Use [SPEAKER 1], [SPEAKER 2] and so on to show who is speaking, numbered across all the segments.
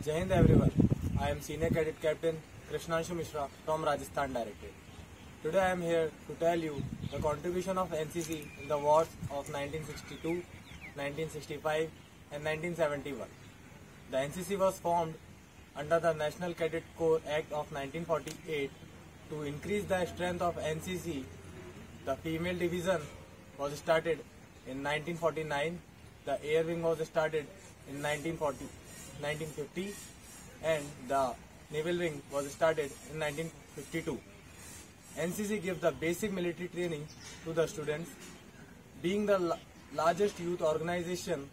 [SPEAKER 1] Jai Hind everyone. I am Senior Cadet Captain Krishnanshu Mishra from Rajasthan Directorate. Today I am here to tell you the contribution of NCC in the wars of 1962, 1965 and 1971. The NCC was formed under the National Cadet Corps Act of 1948 to increase the strength of NCC. The female division was started in 1949, the air wing was started in 1950 and the naval wing was started in 1952. NCC gives the basic military training to the students. Being the largest youth organization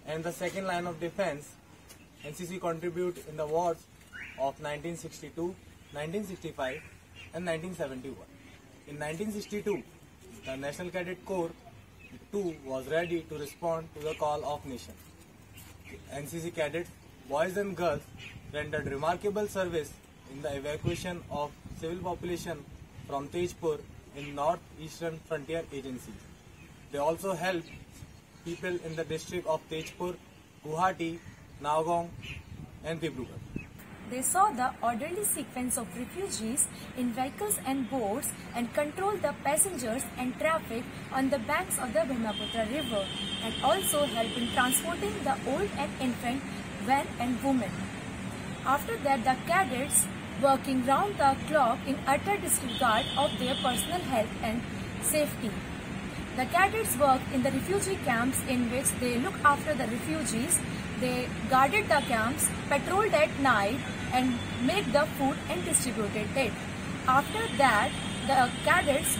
[SPEAKER 1] and the second line of defense, NCC contribute in the wars of 1962, 1965 and 1971. In 1962, the National Cadet Corps 2 was ready to respond to the call of nation. NCC cadets, boys and girls, rendered remarkable service in the evacuation of civil population from Tejpur in North-Eastern Frontier Agency. They also helped people in the district of Tejpur, Guwahati, Nagaon and Dibrugarh.
[SPEAKER 2] They saw the orderly sequence of refugees in vehicles and boats and controlled the passengers and traffic on the banks of the Brahmaputra river, and also helped in transporting the old and infant, men and women. After that, the cadets, working round the clock in utter disregard of their personal health and safety. The cadets worked in the refugee camps in which they looked after the refugees. They guarded the camps, patrolled at night and made the food and distributed it. After that, the cadets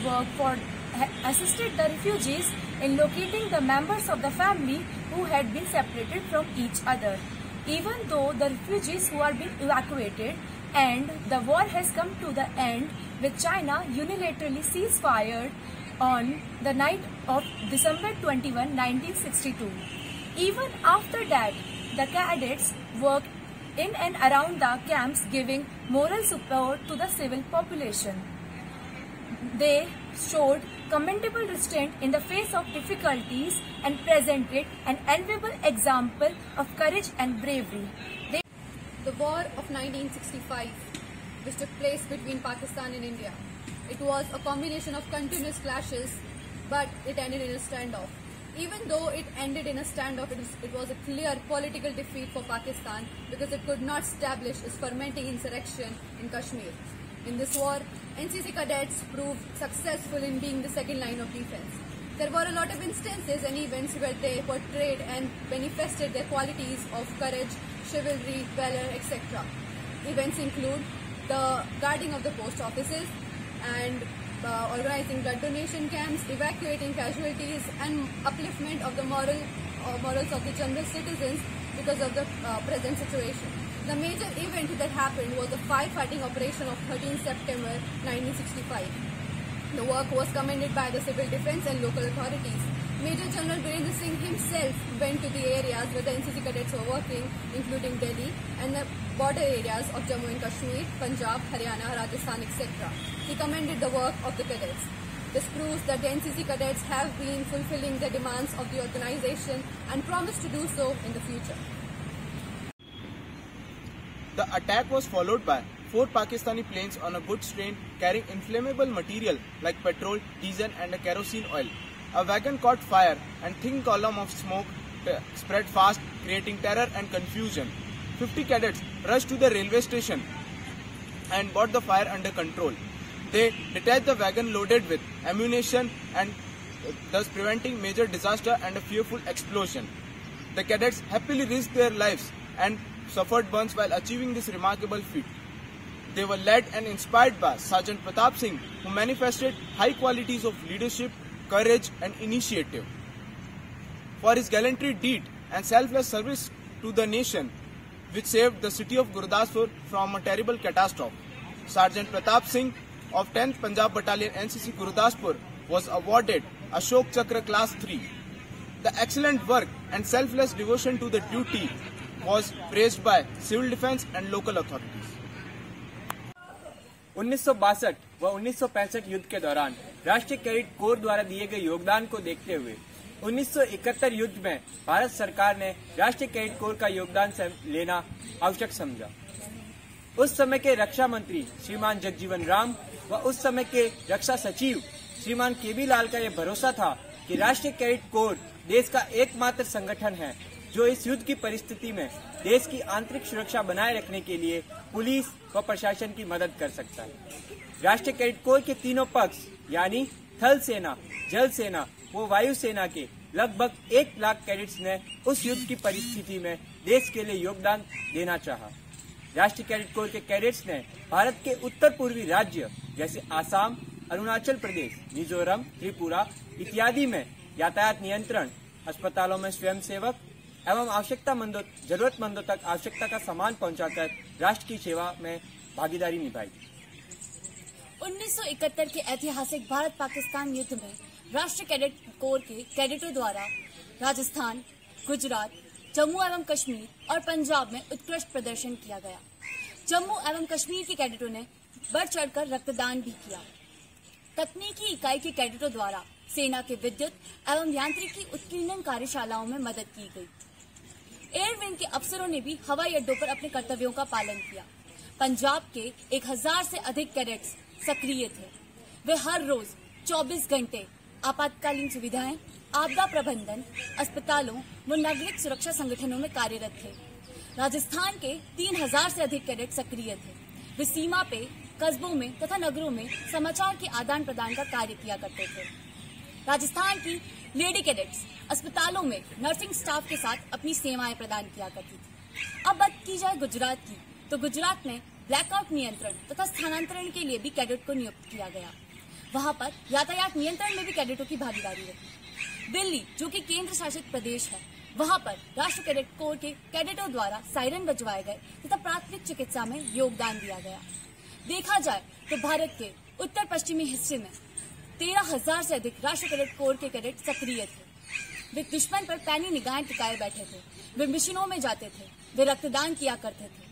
[SPEAKER 2] assisted the refugees in locating the members of the family who had been separated from each other. Even though the refugees who are being evacuated and the war has come to the end with China unilaterally ceasefire on the night of December 21, 1962. Even after that, the cadets worked in and around the camps, giving moral support to the civil population. They showed commendable restraint in the face of difficulties and presented an enviable example of courage and bravery.
[SPEAKER 3] The war of 1965, which took place between Pakistan and India. It was a combination of continuous clashes, but it ended in a standoff. Even though it ended in a standoff, it was a clear political defeat for Pakistan because it could not establish its fermenting insurrection in Kashmir. In this war, NCC cadets proved successful in being the second line of defense. There were a lot of instances and events where they portrayed and manifested their qualities of courage, chivalry, valor, etc. Events include the guarding of the post offices and organizing blood donation camps, evacuating casualties and upliftment of the morals of the general citizens because of the present situation. The major event that happened was the firefighting operation of 13 September 1965. The work was commended by the civil defense and local authorities. Major General Birendra Singh himself went to the areas where the NCC cadets were working, including Delhi and the border areas of Jammu and Kashmir, Punjab, Haryana, Rajasthan, etc. He commended the work of the cadets. This proves that the NCC cadets have been fulfilling the demands of the organization and promise to do so in the future.
[SPEAKER 4] The attack was followed by 4 Pakistani planes on a goods train carrying inflammable material like petrol, diesel and kerosene oil. A wagon caught fire and thin column of smoke spread fast, creating terror and confusion. 50 cadets rushed to the railway station and brought the fire under control. They detached the wagon loaded with ammunition and thus preventing major disaster and a fearful explosion. The cadets happily risked their lives and suffered burns while achieving this remarkable feat. They were led and inspired by Sergeant Pratap Singh, who manifested high qualities of leadership, courage and initiative. For his gallantry deed and selfless service to the nation, which saved the city of Gurdaspur from a terrible catastrophe, Sergeant Pratap Singh of 10th Punjab Battalion NCC Gurdaspur was awarded Ashok Chakra Class 3. The excellent work and selfless devotion to the duty was praised by civil defense and local authorities.
[SPEAKER 5] 1962 व 1965 युद्ध के दौरान राष्ट्रीय cadet corps द्वारा दिए गए योगदान को देखते हुए 1971 युद्ध में भारत सरकार ने राष्ट्रीय कैडेट कोर का योगदान लेना आवश्यक समझा। उस समय के रक्षा मंत्री श्रीमान जगजीवन राम व उस समय के रक्षा सचिव श्रीमान केबी लाल का यह भरोसा था कि राष्ट्रीय कैडेट कोर देश का एकमात्र संगठन है जो इस युद्ध की परिस्थिति में देश की आंतरिक सुरक्षा बनाए रखने के लिए पुलिस व प्रशासन की मदद कर सकता है। राष्ट्रीय कैडेट कोर के तीनों पक्ष यानी थल सेना, जल सेना व वायु सेना के लगभग 1 लाख कैडेट्स ने उस युद्ध की परिस्थिति में देश के लिए योगदान देना चाहा। राष्ट्रीय कैडेट कोर के कैडेट्स ने भारत के उत्तर पूर्वी राज्य जैसे आसाम, अरुणाचल प्रदेश, मिजोरम, त्रिपुरा इत्यादि में यातायात नियंत्रण, अस्पतालों में स्वयंसेवक एवं जरूरतमंदों तक आवश्यकता का सामान पहुंचाकर राष्ट्र की सेवा में भागीदारी निभाई।
[SPEAKER 2] 1971 के ऐतिहासिक भारत पाकिस्तान युद्ध में राष्ट्रीय कैडेट कोर के कैडेटों द्वारा राजस्थान, गुजरात, जम्मू एवं कश्मीर और पंजाब में उत्कृष्ट प्रदर्शन किया गया। जम्मू एवं कश्मीर के कैडेटों ने बढ़ चढ़कर रक्तदान भी किया। तकनीकी इकाई के कैडेटों द्वारा सेना के विद्युत एवं यांत्रिकी उत्कीर्णन कार्यशालाओं में मदद की गई। एयर विंग के अफसरों ने भी हवाई अड्डों पर अपने कर्तव्यों का पालन किया। पंजाब के 1000 से अधिक कैडेट्स सक्रिय थे। वे हर रोज 24 घंटे आपातकालीन सुविधाएं, आपदा प्रबंधन, अस्पतालों व नागरिक सुरक्षा संगठनों में कार्यरत थे। राजस्थान के 3000 से अधिक कैडेट सक्रिय थे। वे सीमा पे, कस्बों में तथा नगरों में समाचार के आदान प्रदान का कार्य किया करते थे। राजस्थान की लेडी कैडेट्स अस्पतालों में नर्सिंग स्टाफ के साथ अपनी सेवाएं प्रदान किया करती थी। अब बात की जाए गुजरात की, तो गुजरात में ब्लैकआउट नियंत्रण तथा स्थानांतरण के लिए भी कैडेट को नियुक्त किया गया। वहां पर यातायात नियंत्रण में भी कैडेटों की भागीदारी रही। दिल्ली, जो कि केंद्र शासित प्रदेश है, वहां पर राष्ट्रीय कैडेट कोर के कैडेटों द्वारा सायरन बजवाए गए तथा प्राथमिक चिकित्सा में योगदान दिया गया। देखा जाए तो भारत के उत्तर पश्चिमी हिस्से में 13,000 से अधिक राष्ट्रीय कैडेट कोर के कैडेट सक्रिय थे। वे दुश्मन पर पैनी निगाहें टिकाए बैठे थे। वे मिशनों में जाते थे, वे रक्तदान किया करते थे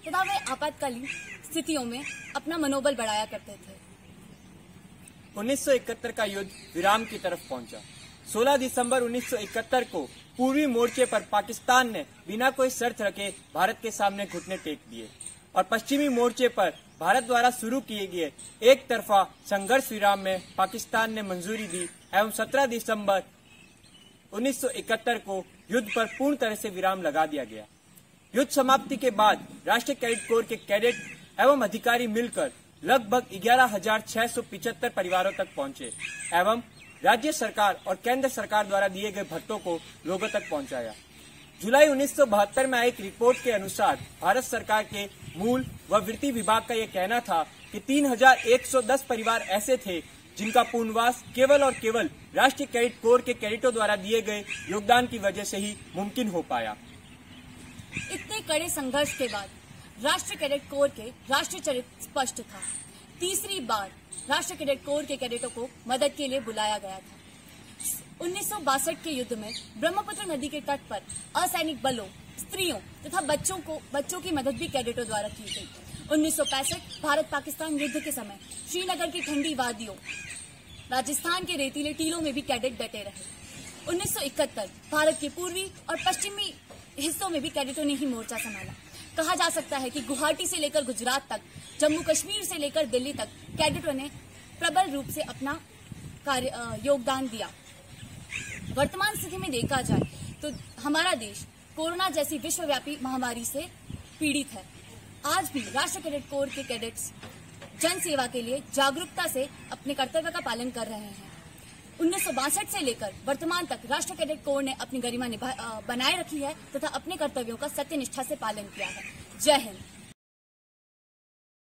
[SPEAKER 2] तथा वे आपातकालीन स्थितियों में अपना मनोबल बढ़ाया करते थे।
[SPEAKER 5] 1971 का युद्ध विराम की तरफ पहुंचा। 16 दिसंबर 1971 को पूर्वी मोर्चे पर पाकिस्तान ने बिना कोई शर्त रखे भारत के सामने घुटने टेक दिए और पश्चिमी मोर्चे पर भारत द्वारा शुरू किए गए एक तरफा संघर्ष विराम में पाकिस्तान ने मंजूरी दी एवं 17 दिसंबर 1971 को युद्ध पर पूर्ण तरह से विराम लगा दिया गया। युद्ध समाप्ति के बाद राष्ट्रीय कैडेट कोर के कैडेट एवं अधिकारी मिलकर लगभग 11,675 परिवारों तक पहुंचे एवं राज्य सरकार और केंद्र सरकार द्वारा दिए गए भत्तों को लोगों तक पहुंचाया। जुलाई 1972 में एक रिपोर्ट के अनुसार भारत सरकार के मूल व वृत्ति विभाग का यह कहना था कि 3,110 परिवार ऐसे थे जिनका पुनर्वास केवल और केवल राष्ट्रीय कैडेट कोर के कैडेटों द्वारा दिए गए योगदान की वजह से ही मुमकिन हो पाया।
[SPEAKER 2] इतने कड़े संघर्ष के बाद राष्ट्रीय कैडेट कोर के राष्ट्रीय चरित्र स्पष्ट था। तीसरी बार राष्ट्रीय कैडेट कोर के कैडेटों को मदद के लिए बुलाया गया था। 1962 के युद्ध में ब्रह्मपुत्र नदी के तट पर असैनिक बलों, स्त्रियों तथा बच्चों की मदद भी कैडेटों द्वारा की गई। 1965 भारत पाकिस्तान युद्ध के समय श्रीनगर की ठंडी वादियों, राजस्थान के रेतीले टीलों में भी कैडेट डटे रहे। 1971 भारत के पूर्वी और पश्चिमी हिस्सों में भी कैडेटों ने ही मोर्चा संभाला। कहा जा सकता है कि गुवाहाटी से लेकर गुजरात तक, जम्मू कश्मीर से लेकर दिल्ली तक कैडेटों ने प्रबल रूप से अपना योगदान दिया। वर्तमान स्थिति में देखा जाए तो हमारा देश कोरोना जैसी विश्वव्यापी महामारी से पीड़ित है। आज भी राष्ट्रीय कैडेट कोर के कैडेट्स जन सेवा के लिए जागरूकता से अपने कर्तव्य का पालन कर रहे हैं। 1962 से लेकर वर्तमान तक राष्ट्रीय कैडेट कोर ने अपनी गरिमा बनाए रखी है तथा अपने कर्तव्यों का सत्यनिष्ठा से पालन किया है। जय हिंद।